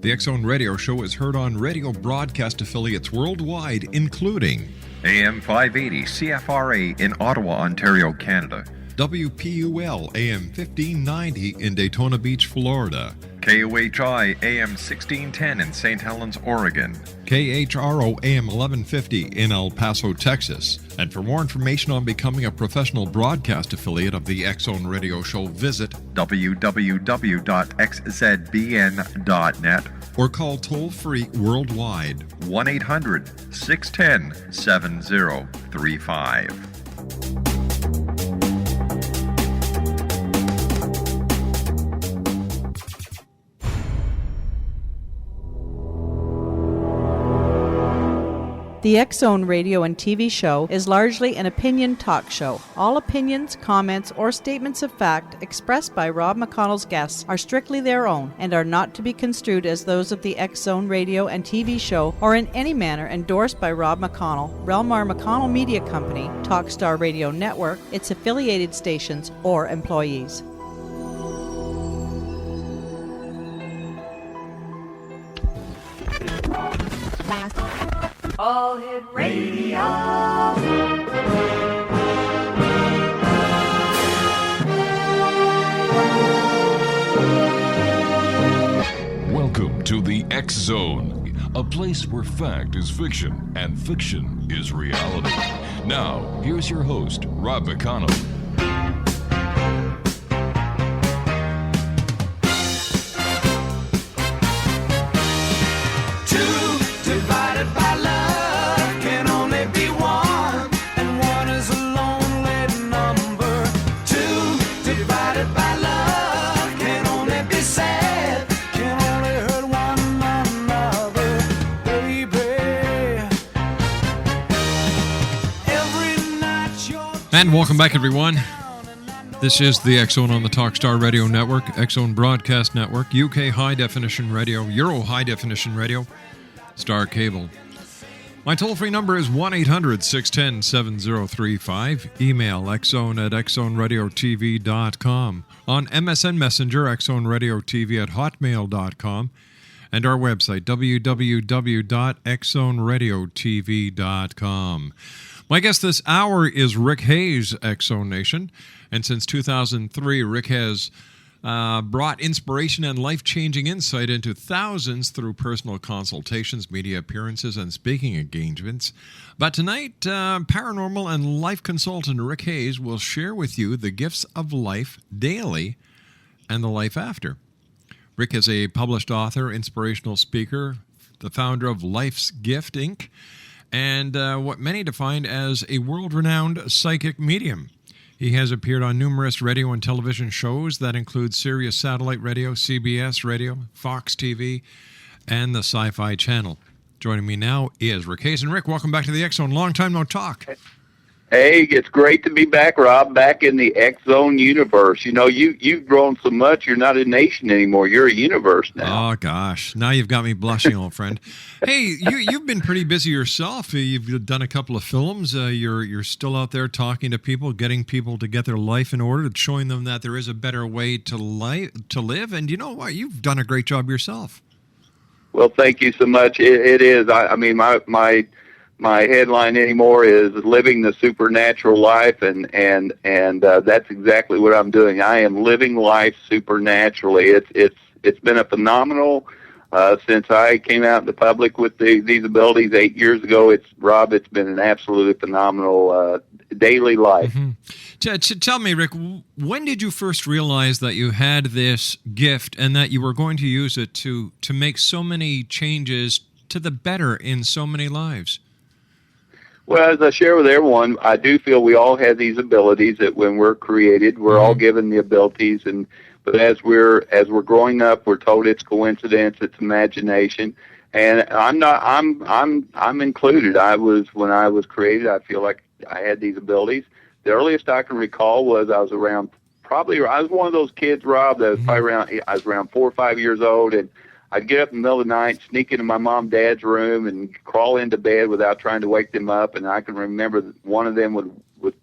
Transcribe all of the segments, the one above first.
The X Zone Radio Show is heard on radio broadcast affiliates worldwide, including AM 580 CFRA in Ottawa, Ontario, Canada. WPUL AM 1590 in Daytona Beach, Florida. KOHI AM 1610 in St. Helens, Oregon. KHRO AM 1150 in El Paso, Texas. And for more information on becoming a professional broadcast affiliate of the X Zone Radio Show, visit www.xzbn.net or call toll-free worldwide 1-800-610-7035. The X Zone radio and TV show is largely an opinion talk show. All opinions, comments, or statements of fact expressed by Rob McConnell's guests are strictly their own and are not to be construed as those of the X Zone radio and TV show or in any manner endorsed by Rob McConnell, REL-MAR McConnell Media Company, Talkstar Radio Network, its affiliated stations, or employees. All Hit Radio. Welcome to the X Zone, a place where fact is fiction and fiction is reality. Now, here's your host, Rob McConnell. And welcome back, everyone. This is the X Zone on the Talkstar Radio Network, X Zone Broadcast Network, UK High Definition Radio, Euro High Definition Radio, Star Cable. My toll-free number is 1-800-610-7035. Email xzone@xzoneradiotv.com. On MSN Messenger, xzoneradiotv@hotmail.com. And our website, www.xzoneradiotv.com. My guest this hour is Rick Hayes, X Zone Nation. And since 2003, Rick has brought inspiration and life-changing insight into thousands through personal consultations, media appearances, and speaking engagements. But tonight, paranormal and life consultant Rick Hayes will share with you the gifts of life daily and the life after. Rick is a published author, inspirational speaker, the founder of Life's Gift, Inc., and what many define as a world-renowned psychic medium. He has appeared on numerous radio and television shows that include Sirius Satellite Radio, CBS Radio, Fox TV, and the Sci-Fi Channel. Joining me now is Rick Hayes. And Rick, welcome back to the X Zone. Long time no talk. Hey, it's great to be back, Rob, back in the X Zone universe. You know, you've grown so much, you're not a nation anymore. You're a universe now. Oh, gosh. Now you've got me blushing, old friend. Hey, you've been pretty busy yourself. You've done a couple of films. You're still out there talking to people, getting people to get their life in order, showing them that there is a better way to live. And you know what? You've done a great job yourself. Well, thank you so much. It is. I mean, my headline anymore is living the supernatural life, and that's exactly what I'm doing. I am living life supernaturally. It's been a phenomenal since I came out in the public with these abilities 8 years ago. It's been an absolutely phenomenal daily life. Mm-hmm. Tell me, Rick, when did you first realize that you had this gift and that you were going to use it to make so many changes to the better in so many lives? Well, as I share with everyone, I do feel we all have these abilities that when we're created, we're all given the abilities, but as we're growing up, we're told it's coincidence, it's imagination, and I'm included. When I was created, I feel like I had these abilities. The earliest I can recall was I was one of those kids, Rob, that was I was around 4 or 5 years old, and I'd get up in the middle of the night, sneak into my mom and dad's room, and crawl into bed without trying to wake them up. And I can remember that one of them would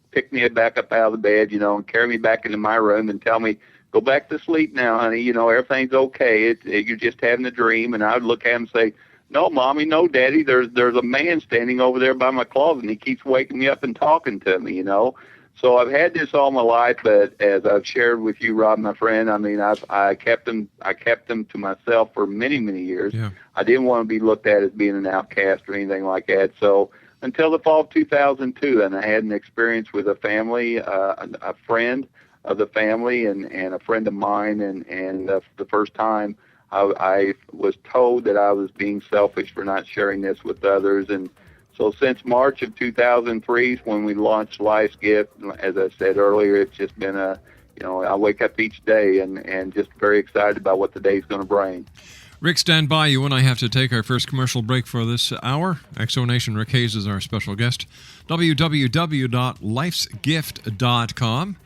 pick me back up out of the bed, and carry me back into my room and tell me, go back to sleep now, honey. You know, everything's okay. You're just having a dream. And I would look at him and say, no, Mommy, no, Daddy, there's a man standing over there by my closet, and he keeps waking me up and talking to me, you know. So I've had this all my life, but as I've shared with you, Rob, my friend, I mean, I kept them to myself for many, many years. Yeah. I didn't want to be looked at as being an outcast or anything like that. So until the fall of 2002, and I had an experience with a family, a friend of the family, and a friend of mine, and the first time I was told that I was being selfish for not sharing this with others. And so since March of 2003, when we launched Life's Gift, as I said earlier, it's just been I wake up each day and just very excited about what the day's going to bring. Rick, stand by. You and I have to take our first commercial break for this hour. Exonation, Rick Hayes is our special guest. www.lifesgift.com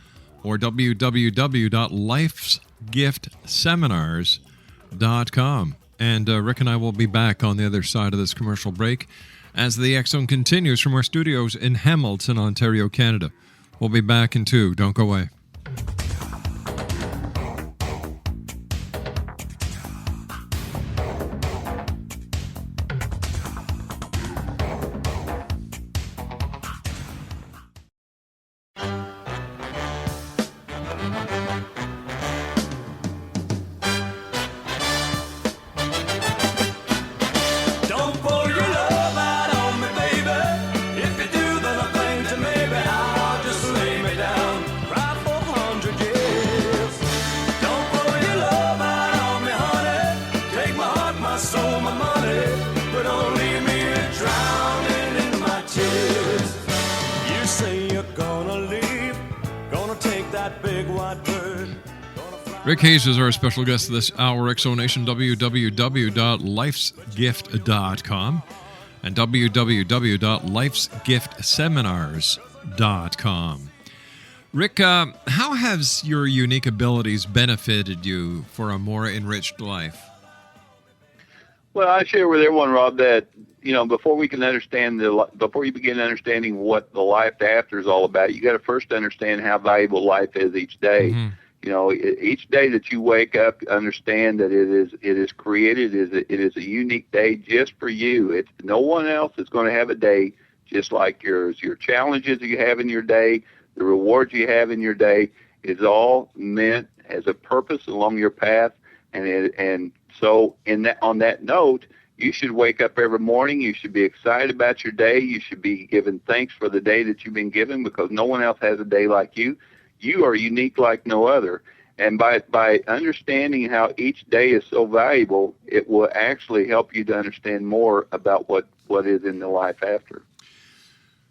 or www.lifesgiftseminars.com. And Rick and I will be back on the other side of this commercial break as the X Zone continues from our studios in Hamilton, Ontario, Canada. We'll be back in 2. Don't go away. Rick Hayes is our special guest this hour. Exonation, www.lifesgift.com and www.lifesgiftseminars.com. Rick, how has your unique abilities benefited you for a more enriched life? Well, I share with everyone, Rob, that before we can before you begin understanding what the life after is all about, you got to first understand how valuable life is each day. Mm-hmm. Each day that you wake up, understand that it is created. It is a unique day just for you. No one else is going to have a day just like yours. Your challenges you have in your day, the rewards you have in your day, is all meant as a purpose along your path. And so on that note, you should wake up every morning. You should be excited about your day. You should be giving thanks for the day that you've been given, because no one else has a day like you. You are unique like no other. And by understanding how each day is so valuable, it will actually help you to understand more about what is in the life after.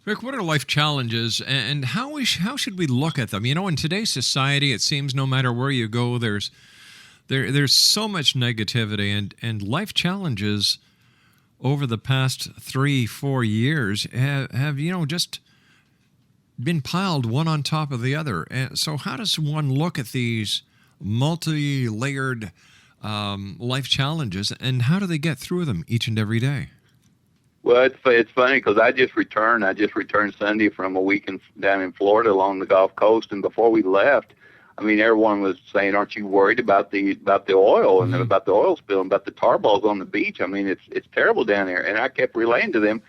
Rick, what are life challenges, and how should we look at them? In today's society, it seems no matter where you go, there's so much negativity, and life challenges over the past 3-4 years have just been piled one on top of the other. And so how does one look at these multi-layered life challenges, and how do they get through them each and every day? Well, it's funny because I just returned Sunday from a week down in Florida along the Gulf Coast, and before we left, everyone was saying, "Aren't you worried about the oil and about the oil spill and about the tar balls on the beach? It's terrible down there." And I kept relaying to them,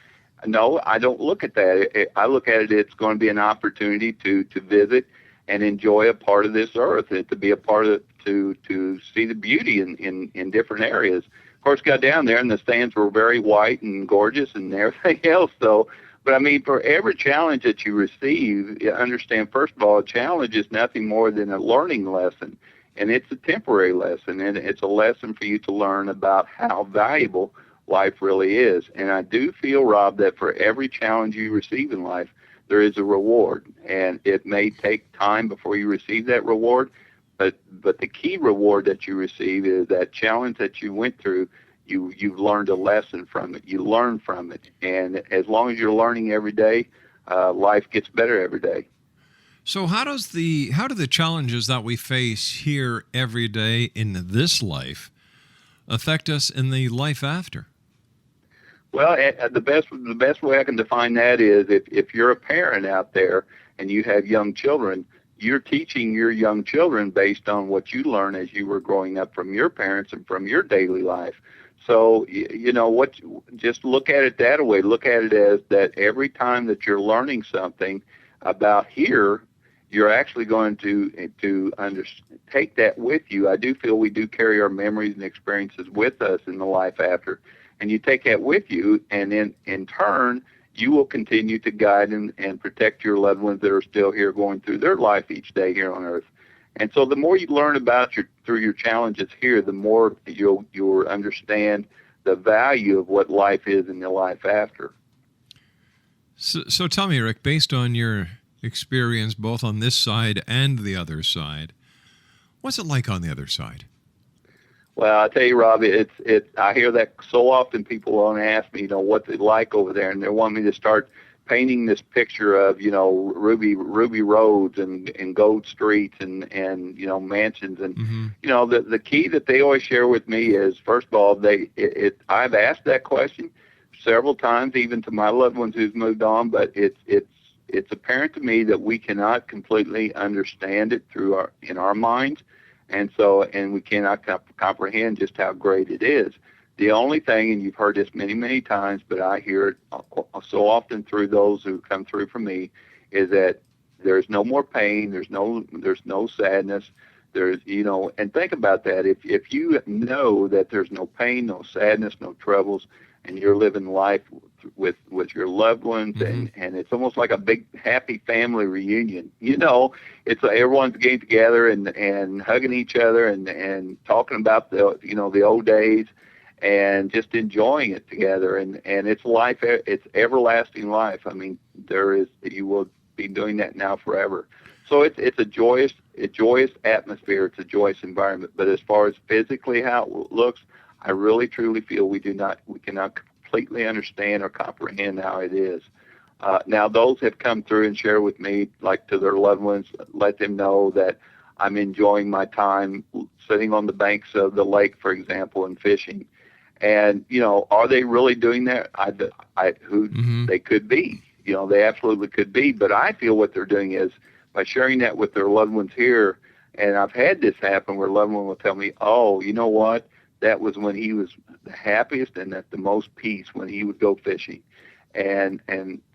no, I don't look at that. I look at it, it's going to be an opportunity to visit and enjoy a part of this earth, and to be a part of, to see the beauty in different areas. Of course, got down there and the sands were very white and gorgeous and everything else. So, but for every challenge that you receive, you understand, first of all, a challenge is nothing more than a learning lesson, and it's a temporary lesson, and it's a lesson for you to learn about how valuable life really is. And I do feel, Rob, that for every challenge you receive in life, there is a reward, and it may take time before you receive that reward, but the key reward that you receive is that challenge that you went through. You've learned a lesson from it. You learn from it, and as long as you're learning every day, life gets better every day. So how do the challenges that we face here every day in this life affect us in the life after? Well, the best way I can define that is if you're a parent out there and you have young children, you're teaching your young children based on what you learn as you were growing up from your parents and from your daily life. So, just look at it that way. Look at it as that every time that you're learning something about here, you're actually going to take that with you. I do feel we do carry our memories and experiences with us in the life after. And you take that with you, and then in turn, you will continue to guide and protect your loved ones that are still here going through their life each day here on earth. And so the more you learn through your challenges here, the more you'll understand the value of what life is in the life after. So tell me, Rick, based on your experience both on this side and the other side, what's it like on the other side? Well, I tell you, Rob, I hear that so often. People want to ask me, what's it like over there, and they want me to start painting this picture of, ruby roads and gold streets and mansions. And, the key that they always share with me is, first of all, I've asked that question several times, even to my loved ones who's moved on, but it's apparent to me that we cannot completely understand it in our minds. And we cannot comprehend just how great it is. The only thing, and you've heard this many, many times, but I hear it so often through those who come through from me, is that there's no more pain, there's no sadness, and think about that. If you know that there's no pain, no sadness, no troubles, and you're living life with your loved ones, and it's almost like a big happy family reunion. It's everyone's getting together and hugging each other and talking about the old days and just enjoying it together. And it's life, it's everlasting life. I mean, you will be doing that now forever. So it's a joyous atmosphere. It's a joyous environment. But as far as physically how it looks, I really truly feel we cannot completely understand or comprehend how it is. Now, those have come through and share with me, like to their loved ones, let them know that I'm enjoying my time sitting on the banks of the lake, for example, and fishing. And, are they really doing that? They could be. They absolutely could be. But I feel what they're doing is by sharing that with their loved ones here, and I've had this happen where a loved one will tell me, oh, you know what? That was when he was the happiest and at the most peace when he would go fishing. And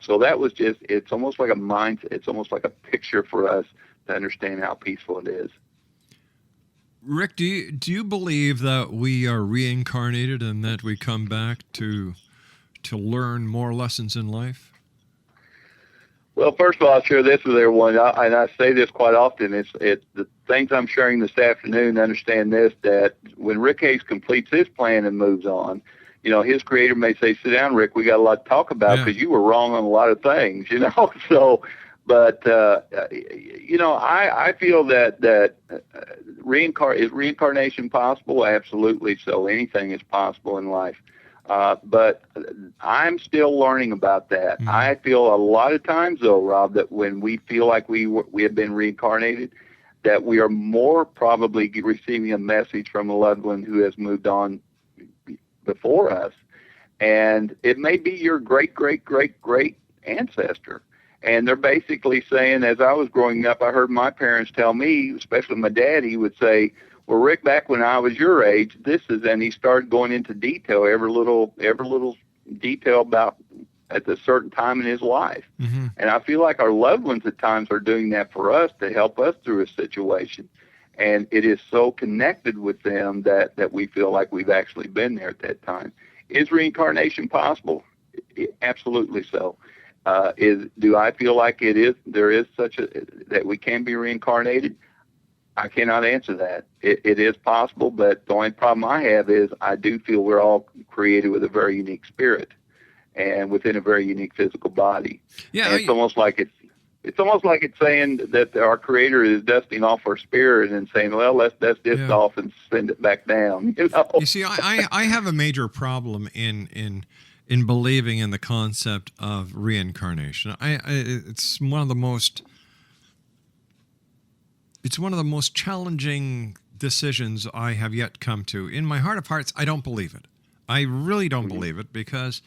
so that was it's almost like a mindset. It's almost like a picture for us to understand how peaceful it is. Rick, do you believe that we are reincarnated and that we come back to learn more lessons in life? Well, first of all, I'll share this with everyone, and I say this quite often. It's the things I'm sharing this afternoon. Understand this: that when Rick Hayes completes his plan and moves on, his creator may say, "Sit down, Rick. We got a lot to talk about because you were wrong on a lot of things." So, but I feel that is reincarnation possible? Absolutely. So anything is possible in life. But I'm still learning about that. Mm-hmm. I feel a lot of times, though, Rob, that when we feel like we have been reincarnated, that we are more probably receiving a message from a loved one who has moved on before us. And it may be your great, great, great, great ancestor. And they're basically saying, as I was growing up, I heard my parents tell me, especially my dad, he would say, well, Rick, back when I was your age, and he started going into detail, every little detail about at a certain time in his life. Mm-hmm. And I feel like our loved ones at times are doing that for us to help us through a situation. And it is so connected with them that we feel like we've actually been there at that time. Is reincarnation possible? Absolutely so. Do I feel like there is that we can be reincarnated? I cannot answer that. It is possible, but the only problem I have is I do feel we're all created with a very unique spirit and within a very unique physical body. Yeah, and it's almost like it's saying that our Creator is dusting off our spirit and saying, well, let's dust this off and send it back down. You see, I have a major problem in believing in the concept of reincarnation. It's one of the most challenging decisions I have yet come to. In my heart of hearts, I don't believe it. I really don't believe it because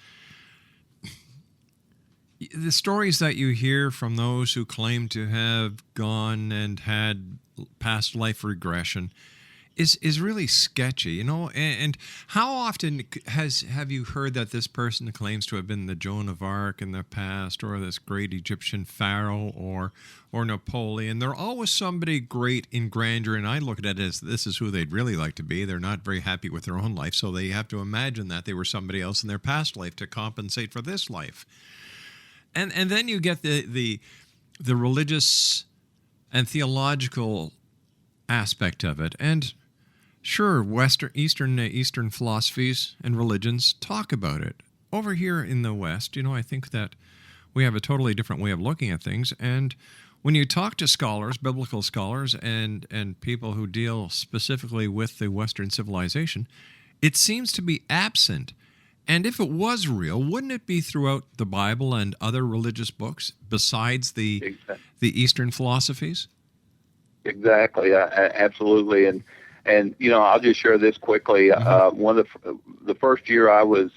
The stories that you hear from those who claim to have gone and had past life regression is really sketchy, And how often have you heard that this person claims to have been the Joan of Arc in the past, or this great Egyptian pharaoh, or Napoleon? They're always somebody great in grandeur, and I look at it as this is who they'd really like to be. They're not very happy with their own life, so they have to imagine that they were somebody else in their past life to compensate for this life. And then you get the religious and theological aspect of it, and sure, Eastern philosophies and religions talk about it. Over here in the West, I think that we have a totally different way of looking at things. And when you talk to scholars, biblical scholars, and people who deal specifically with the Western civilization, it seems to be absent. And if it was real, wouldn't it be throughout the Bible and other religious books besides the Eastern philosophies? Exactly, absolutely. And I'll just share this quickly. One of the first year I was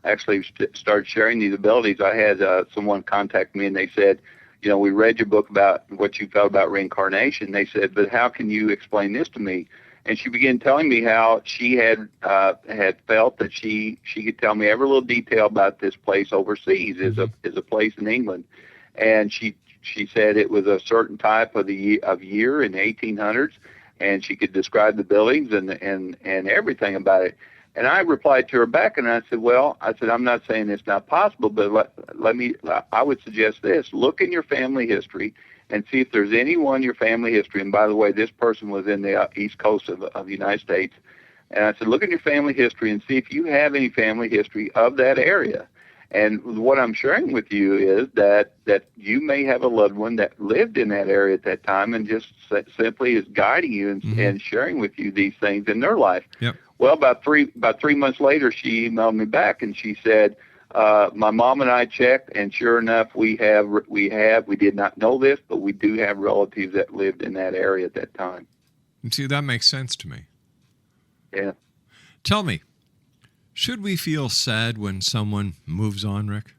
actually started sharing these abilities, I had someone contact me, and they said, we read your book about what you felt about reincarnation. They said, but how can you explain this to me? And she began telling me how she had felt that she could tell me every little detail about this place overseas, is a place in England, and she said it was a certain type of year in the 1800s. And she could describe the buildings and everything about it. And I replied to her back, and I said, I'm not saying it's not possible, but I would suggest this. Look in your family history and see if there's anyone in your family history. And by the way, this person was in the East Coast of the United States. And I said, look in your family history and see if you have any family history of that area. And what I'm sharing with you is that you may have a loved one that lived in that area at that time and just simply is guiding you and sharing with you these things in their life. Yep. Well, about 3 months later, she emailed me back and she said, my mom and I checked, and sure enough, we did not know this, but we do have relatives that lived in that area at that time. And see, that makes sense to me. Yeah. Tell me, should we feel sad when someone moves on, Rick?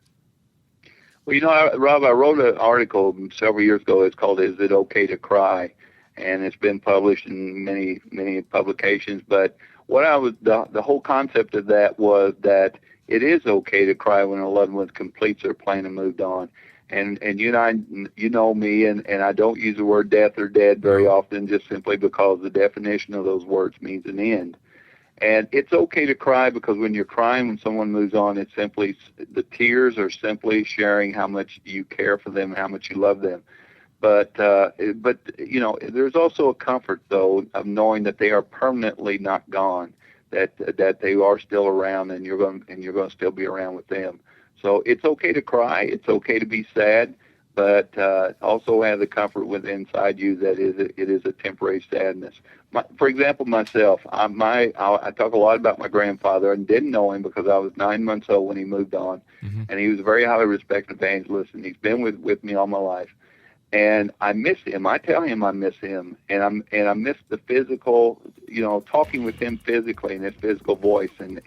Well, Rob, I wrote an article several years ago. It's called "Is It Okay to Cry?" and it's been published in many publications. But the whole concept of that was that it is okay to cry when a loved one completes their plan and moved on. And you know me, and I don't use the word death or dead very often, just simply because the definition of those words means an end. And it's okay to cry, because when you're crying when someone moves on, it's simply, the tears are simply sharing how much you care for them, how much you love them. But there's also a comfort, though, of knowing that they are permanently not gone, that they are still around, and you're going to still be around with them. So it's okay to cry, it's okay to be sad, but also have the comfort within inside you that it is a temporary sadness. For example, myself, I talk a lot about my grandfather, and didn't know him because I was 9 months old when he moved on, and he was a very highly respected evangelist, and he's been with me all my life. And I miss him. I tell him I miss him, and I miss the physical, talking with him physically in his physical voice, and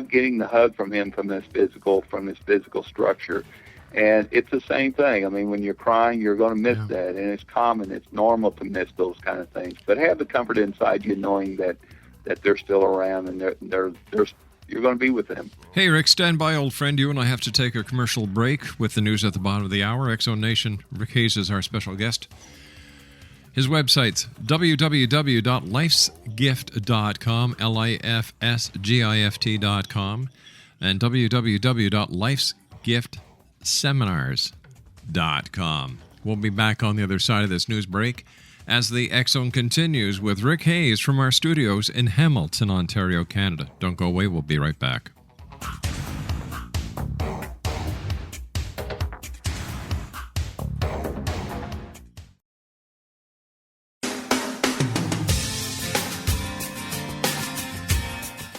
getting the hug from him from his physical structure. And it's the same thing. I mean, when you're crying, you're going to miss that, and it's common. It's normal to miss those kind of things. But have the comfort inside you, knowing that they're still around, and you're going to be with them. Hey, Rick, stand by, old friend. You and I have to take a commercial break with the news at the bottom of the hour. Exo Nation, Rick Hayes is our special guest. His website's www.lifesgift.com, lifsgift.com, and www.lifesgiftseminars.com. We'll be back on the other side of this news break as the X-Zone continues with Rick Hayes from our studios in Hamilton, Ontario, Canada. Don't go away. We'll be right back.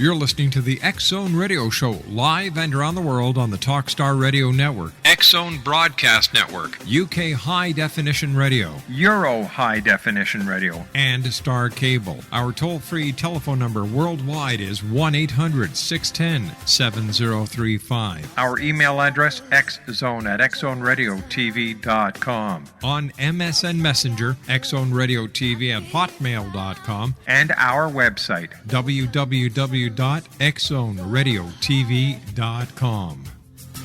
You're listening to the X Zone Radio Show, live and around the world on the Talkstar Radio Network, X Zone Broadcast Network, UK High Definition Radio, Euro High Definition Radio, and Star Cable. Our toll-free telephone number worldwide is 1-800-610-7035. Our email address, xzone@xzoneradiotv.com. On MSN Messenger, xzoneradiotv@hotmail.com, And our website, www.xzoneradiotv.com.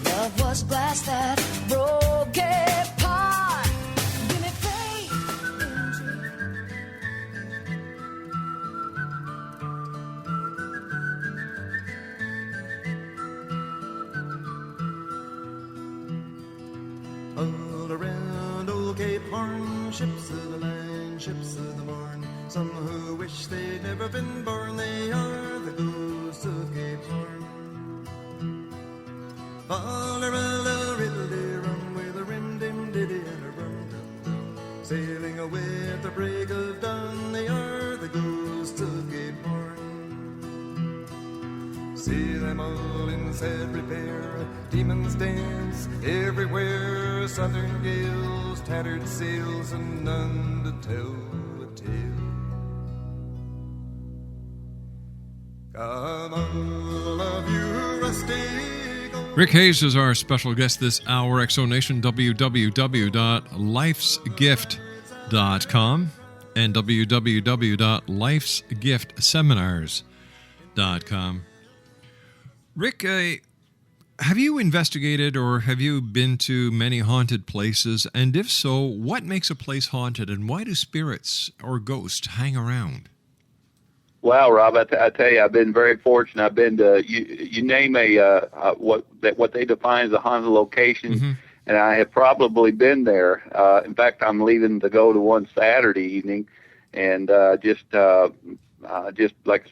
Love was glass that broke apart. Give me faith. All around old Cape Horn, ships of the line, ships of the morn. Some who wish they'd never been born, they are the ghosts of Cape Horn. Fall-a-riddle, riddle-de-rum, with a rim-dim-diddy and a rum-dum-dum. Sailing away at the break of dawn, they are the ghosts of Cape Horn. See them all in sad repair, demons dance everywhere, southern gales, tattered sails, and none to tell a tale. Come all of you rusty gold. Rick Hayes is our special guest this hour. Exonation, www.lifesgift.com and www.lifesgiftseminars.com. Rick, have you investigated or have you been to many haunted places? And if so, what makes a place haunted and why do spirits or ghosts hang around? Well, Rob, I tell you, I've been very fortunate. I've been to you name what they define as a haunted location, and I have probably been there. In fact, I'm leaving to go to one Saturday evening, and just like I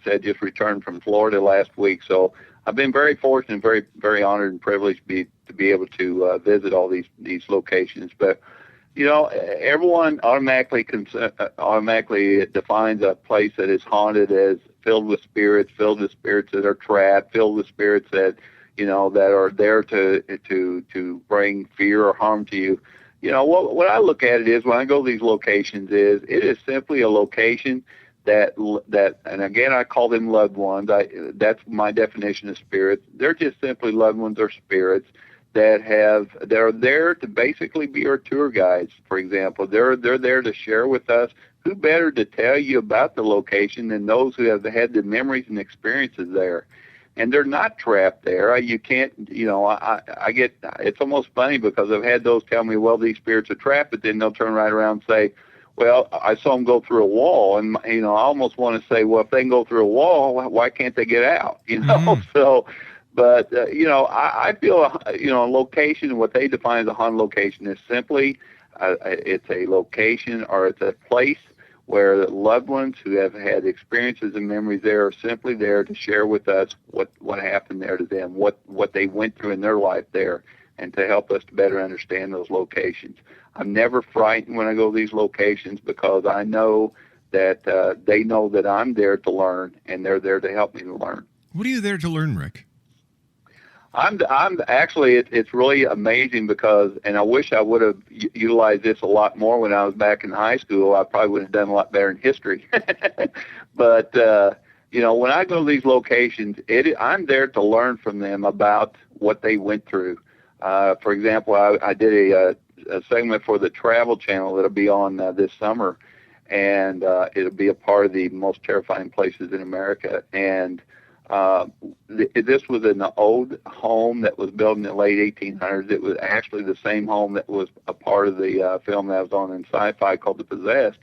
said, just returned from Florida last week. So I've been very fortunate, very very honored and privileged to be able to visit all these locations, but. You know, everyone automatically defines a place that is haunted as filled with spirits that are trapped, filled with spirits that, you know, that are there to bring fear or harm to you. You know, what I look at it is when I go to these locations it is simply a location that, and again, I call them loved ones. That's my definition of spirits. They're just simply loved ones or spirits that are there to basically be our tour guides, for example. They're there to share with us. Who better to tell you about the location than those who have had the memories and experiences there? And they're not trapped there. You can't, you know, I get, it's almost funny because I've had those tell me, well, these spirits are trapped, but then they'll turn right around and say, well, I saw them go through a wall. And, you know, I almost want to say, well, if they can go through a wall, why can't they get out? You know, so... But, you know, I feel, you know, a location, what they define as a haunted location is simply it's a location or it's a place where loved ones who have had experiences and memories there are simply there to share with us what happened there to them, what they went through in their life there, and to help us to better understand those locations. I'm never frightened when I go to these locations because I know that they know that I'm there to learn, and they're there to help me to learn. What are you there to learn, Rick? I'm actually, it's really amazing because, and I wish I would have utilized this a lot more when I was back in high school. I probably would have done a lot better in history. But, you know, when I go to these locations, I'm there to learn from them about what they went through. For example, I did a segment for the Travel Channel that'll be on this summer, and it'll be a part of the most terrifying places in America. And this was an old home that was built in the late 1800s. It was actually the same home that was a part of the film that was on in Sci-Fi called The Possessed.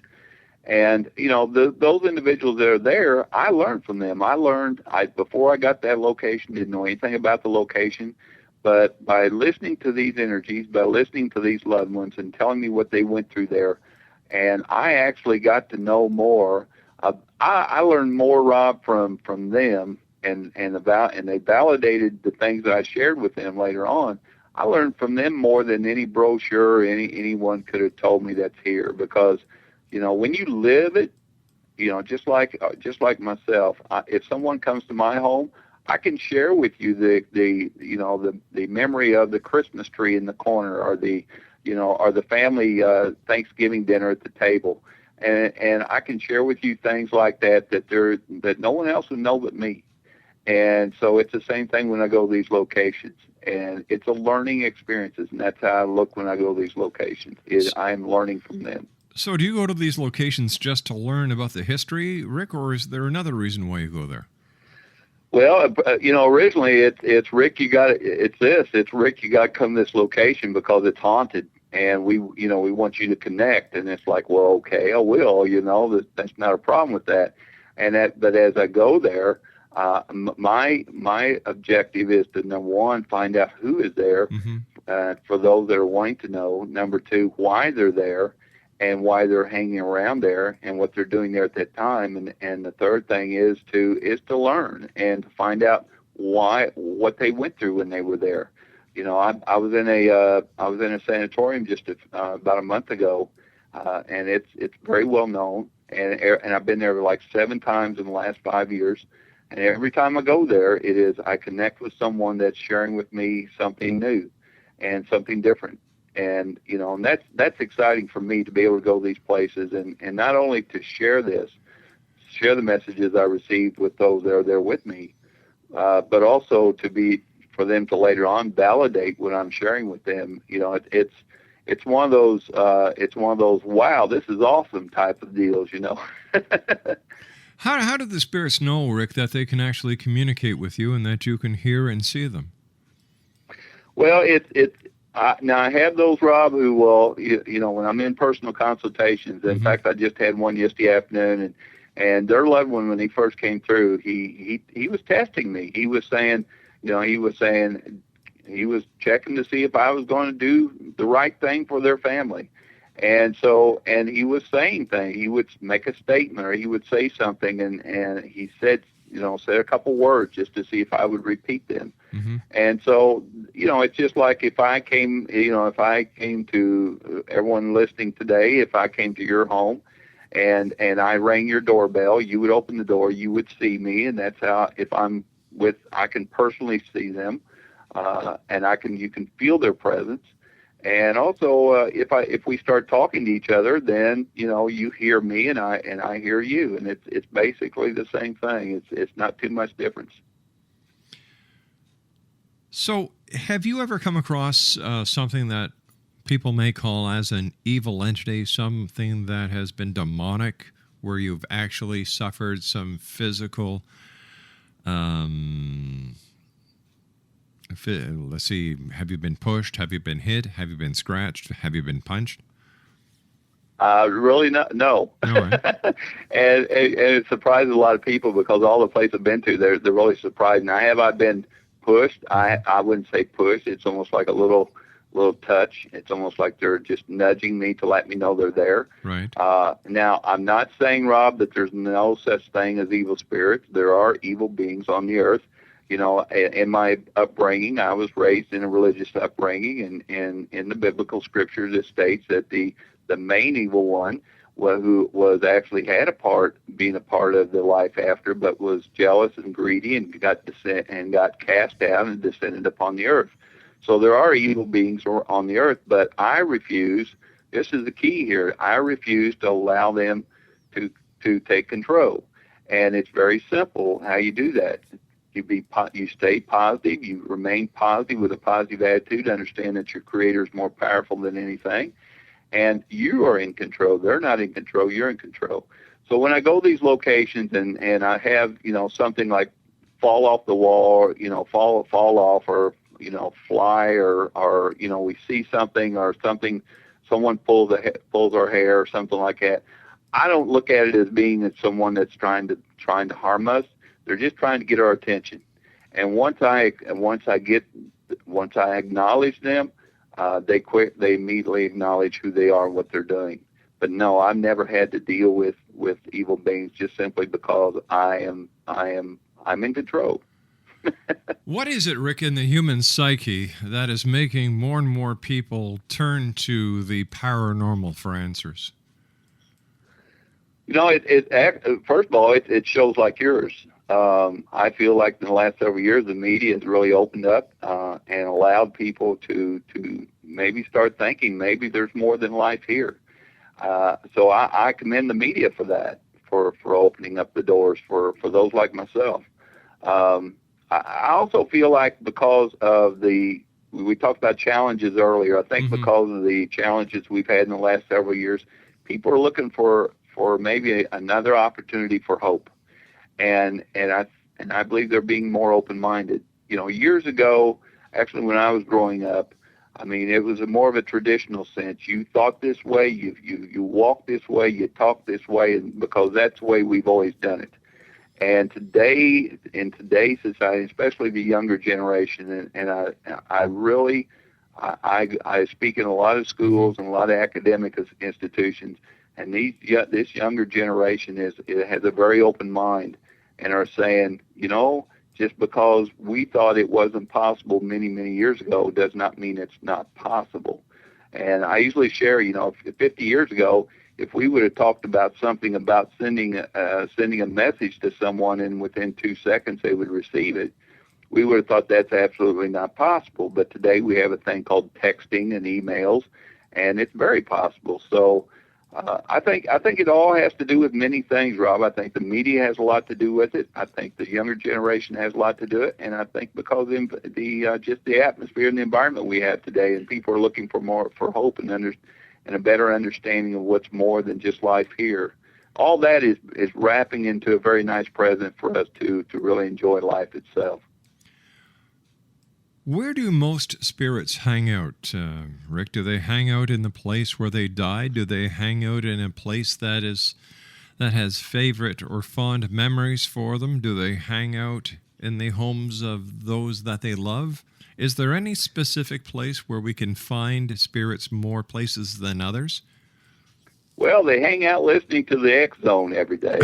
And, you know, those individuals that are there, I learned from them. Before I got that location, didn't know anything about the location. But by listening to these energies, by listening to these loved ones and telling me what they went through there, and I actually got to know more. I learned more, Rob, from them. And they validated the things that I shared with them later on. I learned from them more than any brochure or anyone could have told me that's here, because, you know, when you live it just like myself, if someone comes to my home, I can share with you the memory of the Christmas tree in the corner, or the family Thanksgiving dinner at the table, and I can share with you things like that no one else would know but me. And so it's the same thing when I go to these locations, and it's a learning experiences, and that's how I look when I go to these locations. I am learning from them. So do you go to these locations just to learn about the history, Rick, or is there another reason why you go there? Well, originally it's Rick. It's Rick. You got to come to this location because it's haunted, and we want you to connect. And it's like, well, okay, I will. That's not a problem with that. But as I go there, my objective is to, number one, find out who is there, for those that are wanting to know. Number two, why they're there, and why they're hanging around there, and what they're doing there at that time. And the third thing is to learn and to find out what they went through when they were there. I was in a sanatorium just about a month ago, and it's very well known, and I've been there like 7 times in the last 5 years. And every time I go there, I connect with someone that's sharing with me something new and something different. And, and that's exciting for me to be able to go to these places and not only to share the messages I received with those that are there with me, but also for them to later on validate what I'm sharing with them. It's one of those, wow, this is awesome type of deals, How do the spirits know, Rick, that they can actually communicate with you and that you can hear and see them? Well, now I have those, Rob, who will, when I'm in personal consultations. In fact, I just had one yesterday afternoon, and their loved one, when he first came through, he was testing me. He was saying, he was checking to see if I was going to do the right thing for their family. And he was saying things. He would make a statement, or he would say something, and he said a couple words just to see if I would repeat them. And so, it's just like if I came to everyone listening today, if I came to your home and I rang your doorbell, you would open the door, you would see me, and that's how, I can personally see them, and you can feel their presence. And also, if we start talking to each other, then you hear me and I hear you, and it's basically the same thing. It's not too much difference. So, have you ever come across something that people may call as an evil entity, something that has been demonic, where you've actually suffered some physical? Let's see, have you been pushed? Have you been hit? Have you been scratched? Have you been punched? Really not, no. Right. and it surprises a lot of people because all the places I've been to, they're really surprised. Now, have I been pushed? I wouldn't say pushed. It's almost like a little touch. It's almost like they're just nudging me to let me know they're there. Right. Now, I'm not saying, Rob, that there's no such thing as evil spirits. There are evil beings on the earth. In my upbringing, I was raised in a religious upbringing, and in the biblical scriptures, it states that the main evil one, who was actually had being a part of the life after, but was jealous and greedy and got cast down and descended upon the earth. So there are evil beings on the earth, but I refuse. This is the key here. I refuse to allow them to take control, and it's very simple how you do that. You stay positive. You remain positive with a positive attitude. Understand that your Creator is more powerful than anything, and you are in control. They're not in control. You're in control. So when I go to these locations and I have something like fall off the wall, fall off, or fly, or we see something, or someone pulls our hair or something like that, I don't look at it as being someone that's trying to harm us. They're just trying to get our attention. And once I acknowledge them, they immediately acknowledge who they are and what they're doing. But no, I've never had to deal with evil beings just simply because I'm in control. What is it, Rick, in the human psyche that is making more and more people turn to the paranormal for answers? First of all, it shows like yours. I feel like in the last several years, the media has really opened up and allowed people to maybe start thinking maybe there's more than life here. So I commend the media for that, for opening up the doors for those like myself. I also feel like because of we talked about challenges earlier. I think because of the challenges we've had in the last several years, people are looking for maybe another opportunity for hope, and I believe they're being more open-minded. Years ago, actually, when I was growing up, I mean, it was more of a traditional sense. You thought this way, you walked this way, you talked this way, and because that's the way we've always done it. And today, in today's society, especially the younger generation, and I really speak in a lot of schools and a lot of academic institutions, and this younger generation has a very open mind and are saying, just because we thought it wasn't possible many, many years ago does not mean it's not possible. And I usually share, 50 years ago, if we would have talked about something about sending a message to someone and within 2 seconds they would receive it, we would have thought that's absolutely not possible. But today we have a thing called texting and emails, and it's very possible. So I think it all has to do with many things, Rob. I think the media has a lot to do with it. I think the younger generation has a lot to do it, and I think because of just the atmosphere and the environment we have today, and people are looking for hope and a better understanding of what's more than just life here. All that is wrapping into a very nice present for us to really enjoy life itself. Where do most spirits hang out, Rick? Do they hang out in the place where they died? Do they hang out in a place that has favorite or fond memories for them? Do they hang out in the homes of those that they love? Is there any specific place where we can find spirits more places than others? Well, they hang out listening to the X Zone every day.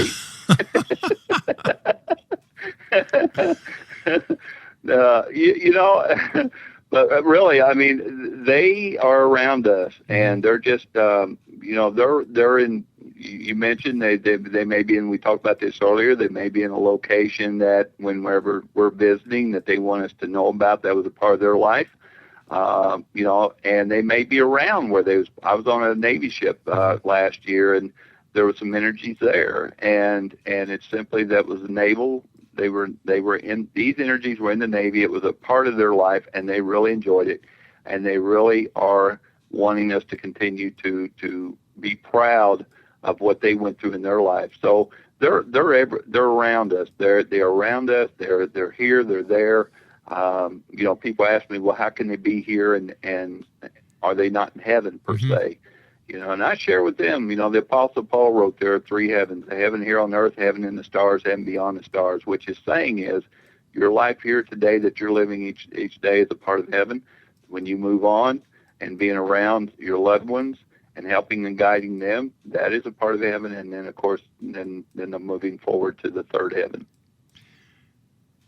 But really, I mean, they are around us, and they're just, they're in. You mentioned they may be in. We talked about this earlier. They may be in a location that whenever we're visiting, that they want us to know about. That was a part of their life, and they may be around where they was. I was on a Navy ship last year, and there was some energies there, and it's simply that was naval. They were in, these energies were in the Navy. It was a part of their life, and they really enjoyed it, and they really are wanting us to continue to be proud of what they went through in their life. So they're around us. They're around us. They're here. They're there. People ask me, well, how can they be here and are they not in heaven per se? And I share with them, the Apostle Paul wrote there are three heavens, a heaven here on earth, heaven in the stars, heaven beyond the stars, which is saying is your life here today that you're living each day is a part of heaven. When you move on and being around your loved ones and helping and guiding them, that is a part of heaven. And then, of course, then I'm moving forward to the third heaven.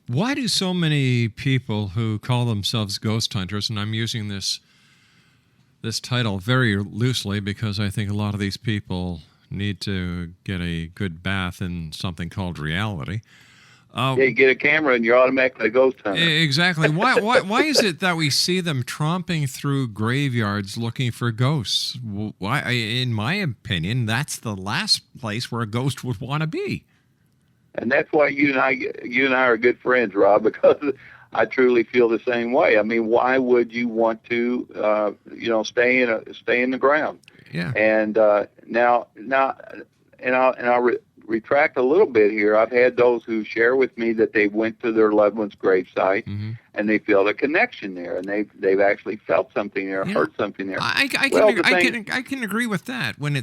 Why do so many people who call themselves ghost hunters, and I'm using this title very loosely because I think a lot of these people need to get a good bath in something called reality. You get a camera and you're automatically a ghost hunter. Exactly. Why is it that we see them tromping through graveyards looking for ghosts? Why? In my opinion, that's the last place where a ghost would want to be. And that's why you and I are good friends, Rob, because I truly feel the same way. I mean, why would you want to, stay in the ground? Yeah. And now, I'll retract a little bit here. I've had those who share with me that they went to their loved one's gravesite and they felt a connection there, and they've actually felt something there, heard something there. I can agree with that. When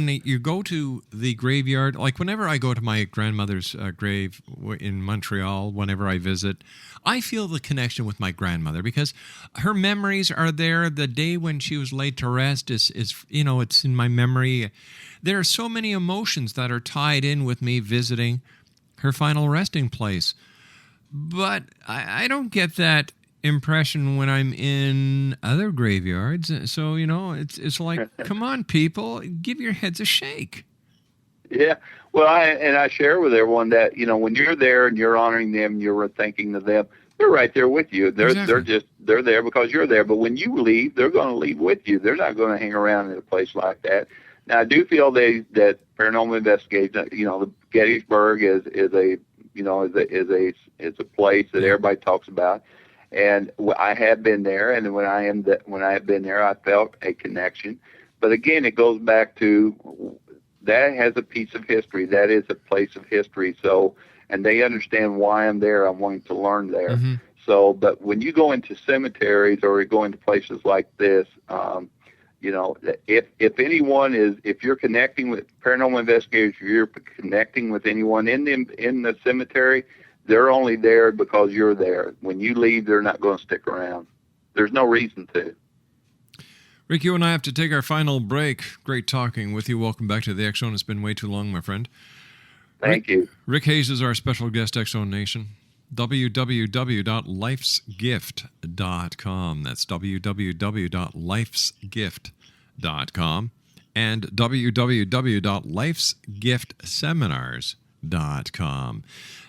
you go to the graveyard, like whenever I go to my grandmother's grave in Montreal, whenever I visit, I feel the connection with my grandmother because her memories are there. The day when she was laid to rest is it's in my memory. There are so many emotions that are tied in with me visiting her final resting place. But I don't get that impression when I'm in other graveyards. So, it's like, come on, people, give your heads a shake. Yeah. Well, I share with everyone that, when you're there and you're honoring them, you're thinking of them, they're right there with you. They're there because you're there. But when you leave, they're going to leave with you. They're not going to hang around in a place like that. Now, I do feel that paranormal investigation, the Gettysburg is a place that everybody talks about. And I have been there, and when I have been there, I felt a connection. But again, it goes back to that has a piece of history. That is a place of history. So, and they understand why I'm there. I'm wanting to learn there. Mm-hmm. So, but when you go into cemeteries or you go into places like this, if you're connecting with paranormal investigators, if you're connecting with anyone in the cemetery, they're only there because you're there. When you leave, they're not going to stick around. There's no reason to. Rick, you and I have to take our final break. Great talking with you. Welcome back to the X Zone. It's been way too long, my friend. Thank you. Rick Hayes is our special guest, X Zone Nation. www.lifesgift.com. That's www.lifesgift.com and www.lifesgiftseminars.com.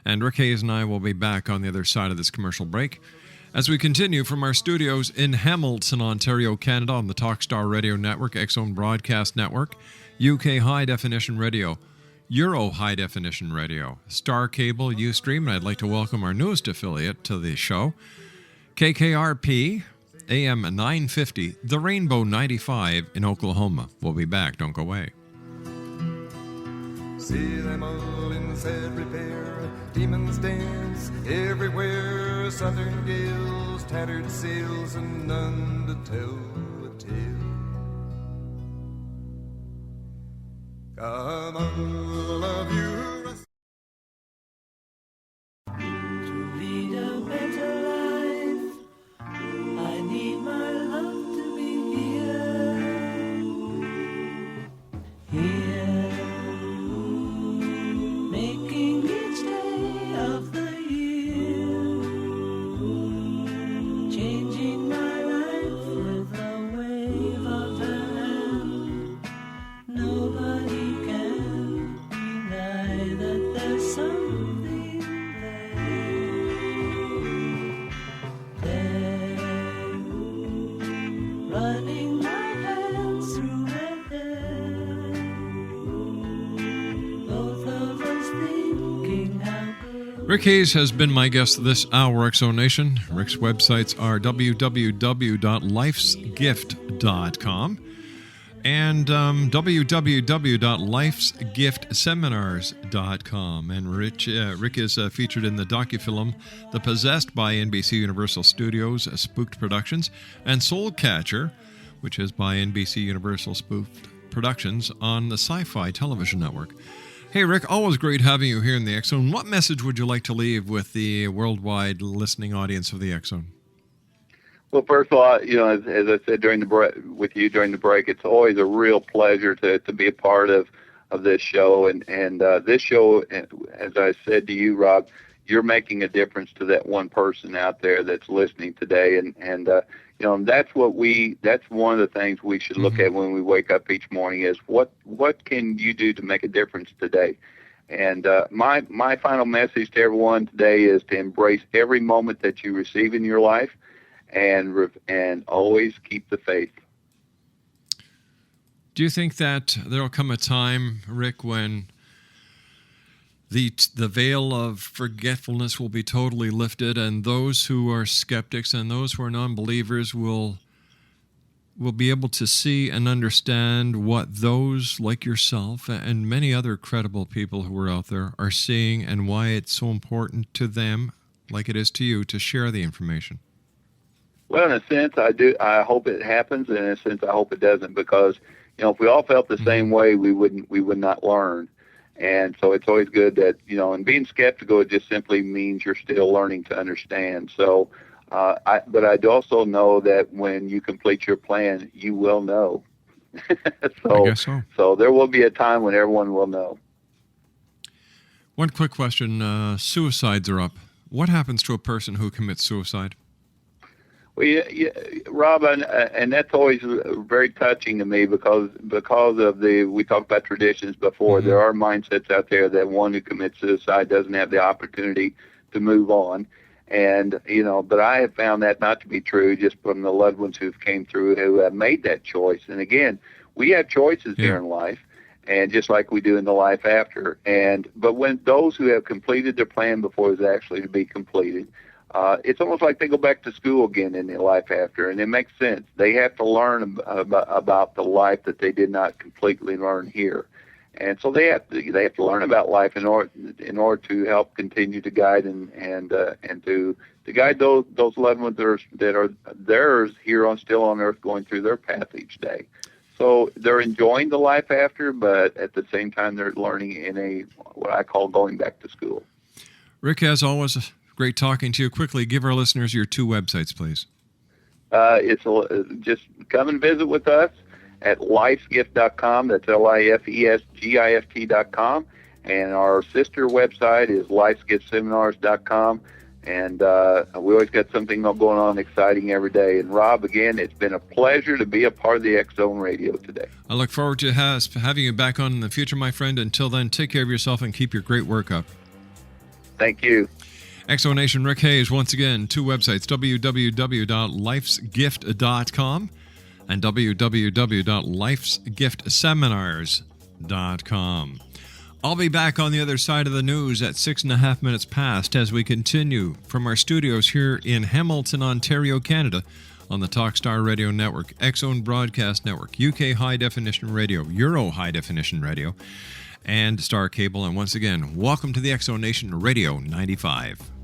And Rick Hayes and I will be back on the other side of this commercial break as we continue from our studios in Hamilton, Ontario, Canada, on the Talkstar Radio Network, X Zone Broadcast Network, UK High Definition Radio, Euro High Definition Radio, Star Cable, Ustream, and I'd like to welcome our newest affiliate to the show, KKRP, AM 950, The Rainbow 95 in Oklahoma. We'll be back. Don't go away. See them all in sad repair, demons dance everywhere, southern gales, tattered sails, and none to tell a tale. Come on, love you. To lead a better life, I need my love to be here, making each day of the year, changing my life with a wave of her hand. Nobody can deny that there's something there, running my hands through her hair, both of us thinking how good. Rick Hayes has been my guest this hour, X Zone Nation. Rick's websites are www.lifesgift.com and www.lifesgiftseminars.com. And Rick is featured in the docufilm The Possessed by NBC Universal Studios, Spooked Productions, and Soul Catcher, which is by NBC Universal Spooked Productions on the Sci-Fi Television Network. Hey, Rick, always great having you here in the X Zone. What message would you like to leave with the worldwide listening audience of the X Zone? Well, first of all, as I said during the break, it's always a real pleasure to be a part of this show. And this show, as I said to you, Rob, you're making a difference to that one person out there that's listening today. And that's one of the things we should look at when we wake up each morning is what can you do to make a difference today? And my final message to everyone today is to embrace every moment that you receive in your life. And always keep the faith. Do you think that there will come a time, Rick, when the veil of forgetfulness will be totally lifted, and those who are skeptics and those who are non-believers will be able to see and understand what those like yourself and many other credible people who are out there are seeing, and why it's so important to them, like it is to you, to share the information? Well, in a sense, I do. I hope it happens, and in a sense, I hope it doesn't, because if we all felt the same way, we would not learn. And so it's always good that and being skeptical, it just simply means you're still learning to understand. So, but I also know that when you complete your plan, you will know. I guess so. So there will be a time when everyone will know. One quick question: suicides are up. What happens to a person who commits suicide? Well, Rob, and that's always very touching to me because of we talked about traditions before. There are mindsets out there that one who commits suicide doesn't have the opportunity to move on, and but I have found that not to be true just from the loved ones who've came through who have made that choice. And again, we have choices here in life, and just like we do in the life after. But when those who have completed their plan before it's actually to be completed. It's almost like they go back to school again in their life after, and it makes sense. They have to learn about the life that they did not completely learn here, and so they have to learn about life in order to help continue to guide and to guide those loved ones that are theirs here still on Earth, going through their path each day. So they're enjoying the life after, but at the same time they're learning in what I call going back to school. Rick, as always, great talking to you. Quickly, give our listeners your 2 websites, please. It's just come and visit with us at lifesgift.com. That's lifesgift.com. And our sister website is lifesgiftseminars.com. And we always got something going on exciting every day. And Rob, again, it's been a pleasure to be a part of the X-Zone Radio today. I look forward to having you back on in the future, my friend. Until then, take care of yourself and keep your great work up. Thank you. Exonation Rick Hayes, once again, 2 websites, www.lifesgift.com and www.lifesgiftseminars.com. I'll be back on the other side of the news at 6.5 minutes past as we continue from our studios here in Hamilton, Ontario, Canada, on the Talkstar Radio Network, X-Zone Broadcast Network, UK High Definition Radio, Euro High Definition Radio, and Star Cable. And once again, welcome to the X-Zone Nation Radio 95.